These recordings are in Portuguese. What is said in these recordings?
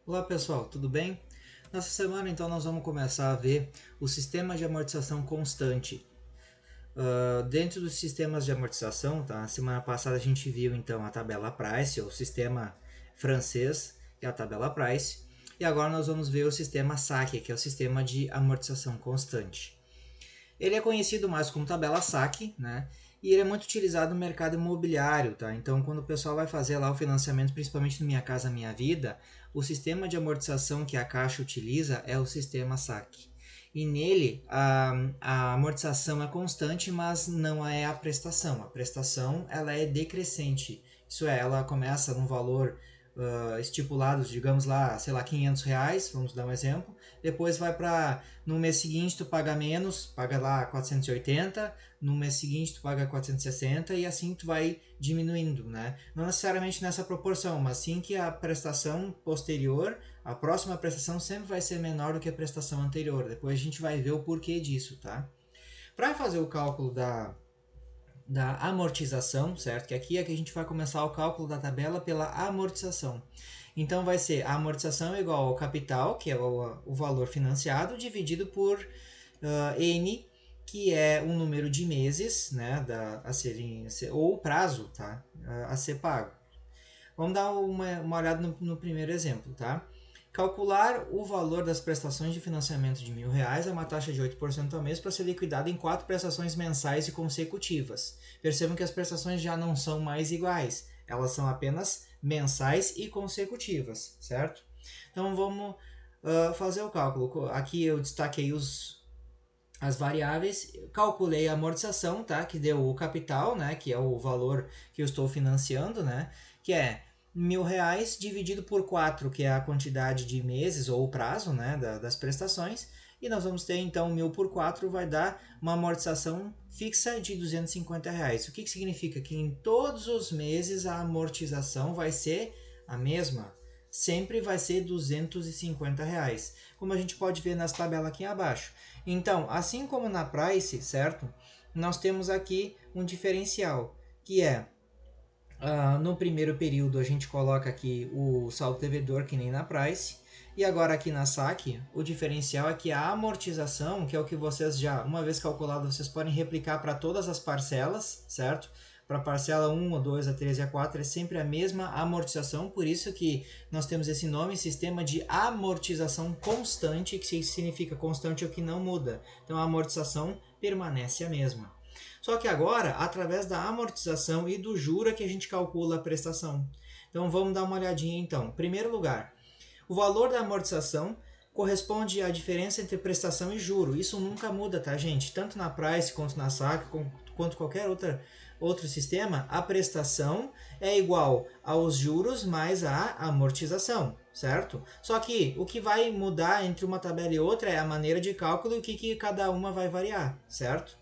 Olá pessoal, tudo bem? Nessa semana então nós vamos começar a ver o sistema de amortização constante. Dentro dos sistemas de amortização, tá? Semana passada a gente viu então a tabela Price, ou o sistema francês, que é a tabela Price, e agora nós vamos ver o sistema SAC, que é o sistema de amortização constante. Ele é conhecido mais como tabela SAC, né? E ele é muito utilizado no mercado imobiliário, tá? Então, quando o pessoal vai fazer lá o financiamento, principalmente no Minha Casa Minha Vida, o sistema de amortização que a Caixa utiliza é o sistema SAC. E nele, a amortização é constante, mas não é a prestação. A prestação, ela é decrescente. Isso é, ela começa num valor estipulado, digamos lá, sei lá, R$ 500, vamos dar um exemplo. Depois vai para, no mês seguinte tu paga menos, paga lá 480, no mês seguinte tu paga 460 e assim tu vai diminuindo, né? Não necessariamente nessa proporção, mas sim que a prestação posterior, a próxima prestação sempre vai ser menor do que a prestação anterior. Depois a gente vai ver o porquê disso, tá? Para fazer o cálculo da amortização, certo? Que aqui é que a gente vai começar o cálculo da tabela pela amortização. Então vai ser a amortização igual ao capital, que é o valor financiado, dividido por N, que é o número de meses, né, ou o prazo, tá, a ser pago. Vamos dar uma olhada no primeiro exemplo, tá? Calcular o valor das prestações de financiamento de R$ 1.000 a uma taxa de 8% ao mês para ser liquidado em 4 prestações mensais e consecutivas. Percebam que as prestações já não são mais iguais, elas são apenas mensais e consecutivas, certo? Então vamos fazer o cálculo. Aqui eu destaquei as variáveis, calculei a amortização, tá? Que deu o capital, né? Que é o valor que eu estou financiando, né? Que é R$ 1.000 dividido por 4, que é a quantidade de meses ou o prazo, né? Das prestações. E nós vamos ter então 1.000 por 4 vai dar uma amortização fixa de R$ 250. O que significa? Que em todos os meses a amortização vai ser a mesma. Sempre vai ser R$ 250, como a gente pode ver nas tabelas aqui abaixo. Então, assim como na Price, certo? Nós temos aqui um diferencial, que é no primeiro período a gente coloca aqui o saldo devedor, que nem na Price, e agora aqui na SAC, o diferencial é que a amortização, que é o que vocês já, uma vez calculado, vocês podem replicar para todas as parcelas, certo? Para a parcela 1, a 2, a 3 e a 4 é sempre a mesma amortização, por isso que nós temos esse nome, sistema de amortização constante, que significa constante é o que não muda. Então a amortização permanece a mesma. Só que agora, através da amortização e do juro, é que a gente calcula a prestação. Então vamos dar uma olhadinha então. Em primeiro lugar, o valor da amortização corresponde à diferença entre prestação e juro. Isso nunca muda, tá, gente? Tanto na Price quanto na SAC, quanto qualquer outro sistema, a prestação é igual aos juros mais a amortização, certo? Só que o que vai mudar entre uma tabela e outra é a maneira de cálculo e o que cada uma vai variar, certo?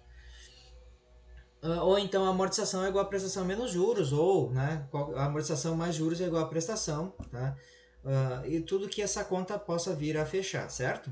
Ou então a amortização é igual a prestação menos juros, ou né, a amortização mais juros é igual a prestação, tá? E tudo que essa conta possa vir a fechar, certo?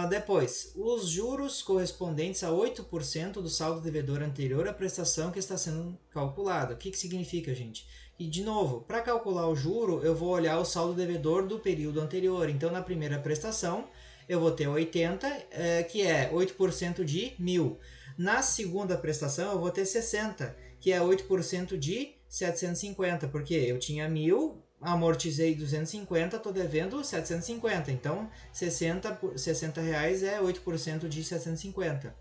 Depois, os juros correspondentes a 8% do saldo devedor anterior à prestação que está sendo calculada. O que significa, gente? E, de novo, para calcular o juro, eu vou olhar o saldo devedor do período anterior. Então, na primeira prestação, eu vou ter 80, que é 8% de 1.000. Na segunda prestação, eu vou ter 60, que é 8% de 750, porque eu tinha 1.000, amortizei 250, estou devendo 750. Então, 60 reais é 8% de 750.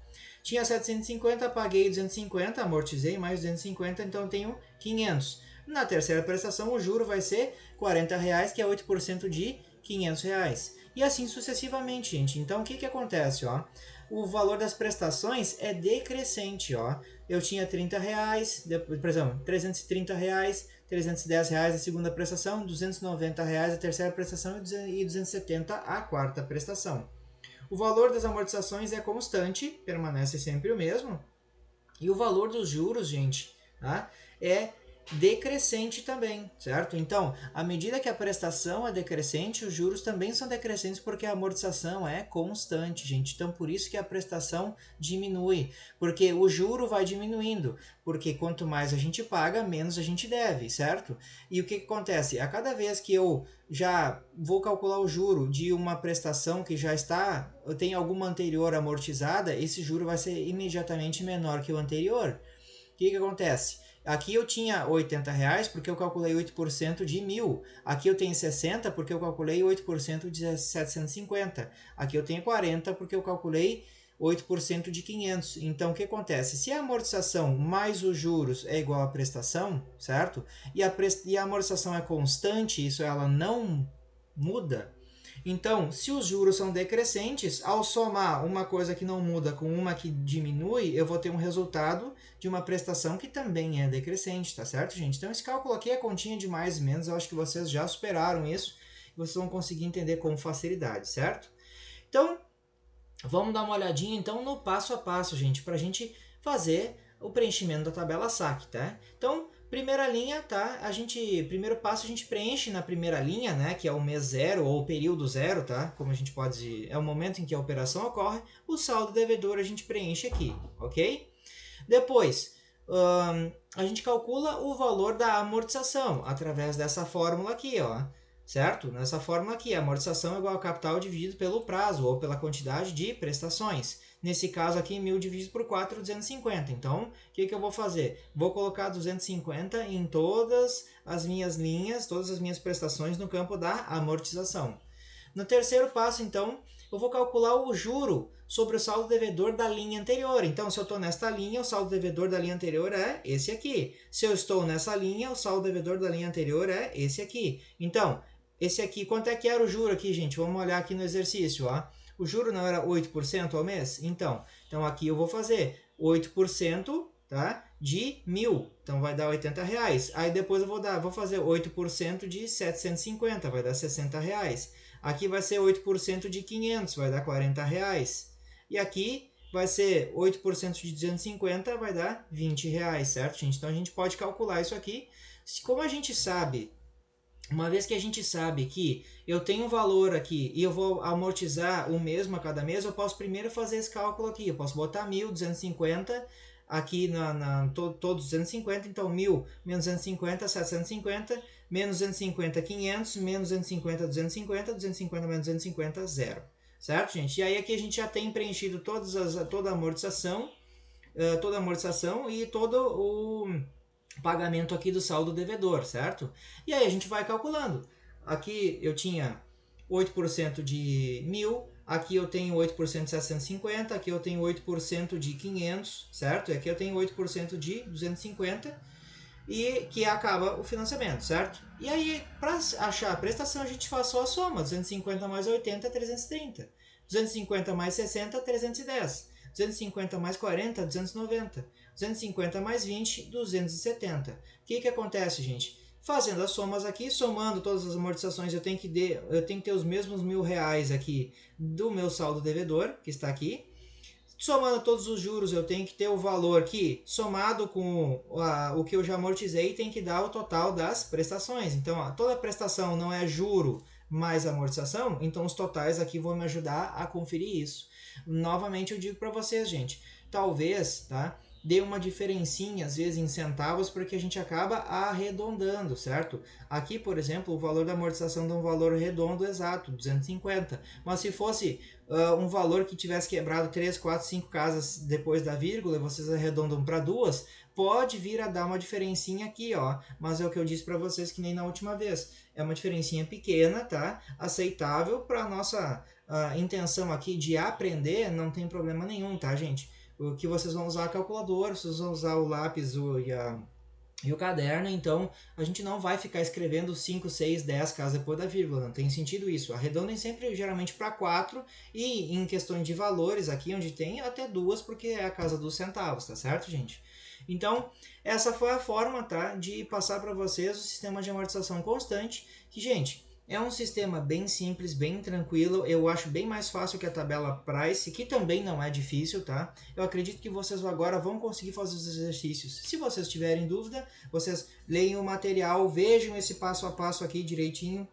Tinha 750, paguei 250, amortizei mais 250, então eu tenho 500. Na terceira prestação, o juro vai ser 40 reais, que é 8% de 500 reais. E assim sucessivamente, gente. Então, o que acontece? Ó? O valor das prestações é decrescente. Ó. Eu tinha 30 reais, por exemplo, 330 reais, 310 reais a segunda prestação, 290 reais a terceira prestação e 270 a quarta prestação. O valor das amortizações é constante, permanece sempre o mesmo. E o valor dos juros, gente, tá? É decrescente também, certo? Então, à medida que a prestação é decrescente, os juros também são decrescentes porque a amortização é constante, gente. Então, por isso que a prestação diminui, porque o juro vai diminuindo, porque quanto mais a gente paga, menos a gente deve, certo? E o que acontece? A cada vez que eu já vou calcular o juro de uma prestação que já está, tem alguma anterior amortizada, esse juro vai ser imediatamente menor que o anterior. O que acontece? Aqui eu tinha R$ 80 porque eu calculei 8% de 1.000. Aqui eu tenho 60 porque eu calculei 8% de 750. Aqui eu tenho 40 porque eu calculei 8% de 500. Então, o que acontece? Se a amortização mais os juros é igual à prestação, certo? E a amortização é constante, isso ela não muda, então, se os juros são decrescentes, ao somar uma coisa que não muda com uma que diminui, eu vou ter um resultado de uma prestação que também é decrescente, tá certo, gente? Então, esse cálculo aqui é continha de mais e menos, eu acho que vocês já superaram isso e vocês vão conseguir entender com facilidade, certo? Então, vamos dar uma olhadinha então no passo a passo, gente, para a gente fazer o preenchimento da tabela SAC, tá? Então, primeira linha, tá? Primeiro passo a gente preenche na primeira linha, né? Que é o mês zero ou o período zero, tá? Como a gente pode dizer, é o momento em que a operação ocorre. O saldo devedor a gente preenche aqui, ok? Depois, a gente calcula o valor da amortização através dessa fórmula aqui, ó. Certo? Nessa fórmula aqui, a amortização é igual ao capital dividido pelo prazo ou pela quantidade de prestações. Nesse caso aqui, 1.000 dividido por 4, 250. Então, o que eu vou fazer? Vou colocar 250 em todas as minhas linhas, todas as minhas prestações no campo da amortização. No terceiro passo, então, eu vou calcular o juro sobre o saldo devedor da linha anterior. Então, se eu estou nesta linha, o saldo devedor da linha anterior é esse aqui. Se eu estou nessa linha, o saldo devedor da linha anterior é esse aqui. Então, esse aqui, quanto é que era o juro aqui, gente? Vamos olhar aqui no exercício, ó. O juro não era 8% ao mês? Então aqui eu vou fazer 8%, tá? De 1.000, então vai dar R$ 80. Aí depois eu vou fazer 8% de 750, vai dar R$ 60. Aqui vai ser 8% de 500, vai dar R$ 40. E aqui vai ser 8% de 250, vai dar R$ 20, certo, gente? Então a gente pode calcular isso aqui. Como a gente sabe, uma vez que a gente sabe que eu tenho um valor aqui e eu vou amortizar o mesmo a cada mês, eu posso primeiro fazer esse cálculo aqui. Eu posso botar 1.250 aqui todos 250, então 1.000 menos 250, 750, menos 250, 500, menos 250, 250, 250 menos 250, 0. Certo, gente? E aí aqui a gente já tem preenchido toda a amortização e todo o pagamento aqui do saldo devedor, certo? E aí a gente vai calculando. Aqui eu tinha 8% de 1.000, aqui eu tenho 8% de 750, aqui eu tenho 8% de 500, certo? E aqui eu tenho 8% de 250 e que acaba o financiamento, certo? E aí, para achar a prestação, a gente faz só a soma. 250 mais 80 é 330. 250 mais 60 é 310. 250 mais 40 é 290. 250 mais 20, 270. O que acontece, gente? Fazendo as somas aqui, somando todas as amortizações, eu tenho que ter os mesmos R$ 1.000 aqui do meu saldo devedor, que está aqui. Somando todos os juros, eu tenho que ter o valor que, somado com o que eu já amortizei, tem que dar o total das prestações. Então, toda prestação não é juro mais amortização, então os totais aqui vão me ajudar a conferir isso. Novamente eu digo para vocês, gente, talvez, tá? Dê uma diferencinha, às vezes em centavos, porque a gente acaba arredondando, certo? Aqui, por exemplo, o valor da amortização dá um valor redondo exato, 250. Mas se fosse um valor que tivesse quebrado 3, 4, 5 casas depois da vírgula, vocês arredondam para 2, pode vir a dar uma diferencinha aqui, ó. Mas é o que eu disse para vocês que nem na última vez. É uma diferencinha pequena, tá? Aceitável para a nossa intenção aqui de aprender, não tem problema nenhum, tá, gente? O que vocês vão usar a calculadora, vocês vão usar o lápis e o caderno, então a gente não vai ficar escrevendo 5, 6, 10 casas depois da vírgula, não tem sentido isso. Arredondem sempre geralmente para 4 e em questões de valores aqui onde tem até 2 porque é a casa dos centavos, tá certo, gente? Então, essa foi a forma, tá, de passar para vocês o sistema de amortização constante, que, gente, É um sistema bem simples, bem tranquilo, eu acho bem mais fácil que a tabela Price, que também não é difícil, tá? Eu acredito que vocês agora vão conseguir fazer os exercícios. Se vocês tiverem dúvida, vocês leiam o material, vejam esse passo a passo aqui direitinho,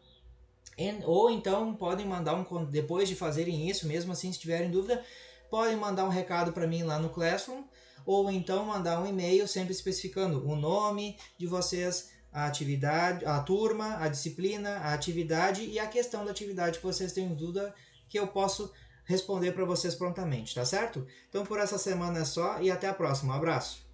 ou então podem mandar depois de fazerem isso, mesmo assim se tiverem dúvida, podem mandar um recado para mim lá no Classroom, ou então mandar um e-mail sempre especificando o nome de vocês, a atividade, a turma, a disciplina, a atividade e a questão da atividade que vocês têm dúvida, que eu posso responder para vocês prontamente, tá certo? Então por essa semana é só e até a próxima. Um abraço!